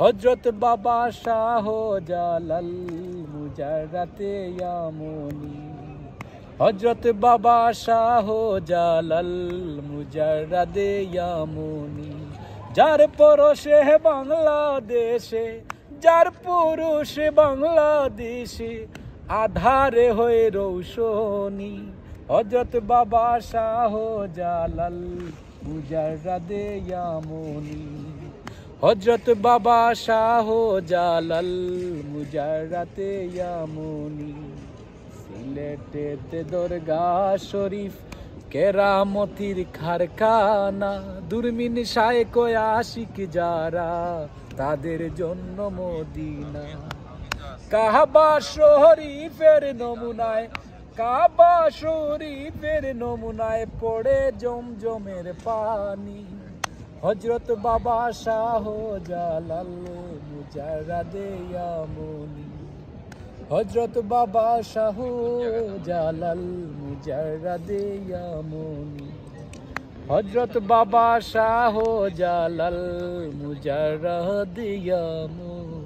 হযরত বাবা শাহ জালাল মুজাররাতে ইয়ামুনি, হযরত বাবা শাহ জালাল মুজাররাদে ইয়ামুনি। যার পরশে বাংলাদেশে, যার পুরুষে বাংলাদেশে আধারে হয়ে রৌশনী, হযরত বাবা শাহ জালাল মুজাররাদে ইয়ামুনি, হযরত বাবা শাহ জালাল মুজাররাতে ইয়ামুনি। সিলেটেতে দরগা শরীফ কেরামতির কারখানা, দুরমিন শায়েক ও আশিক যারা তাদের জন্য মদিনা। কাবা শরীফের নমুনায়, কাবা শরীফের নমুনায় পড়ে জমজমের পানি, হযরত বাবা শাহ জালাল মুজাররাদে ইয়ামুনি, হযরত বাবা শাহ জালাল মুজাররাদে ইয়ামুনি, হযরত বাবা শাহ জালাল মুজাররাদে ইয়ামুনি।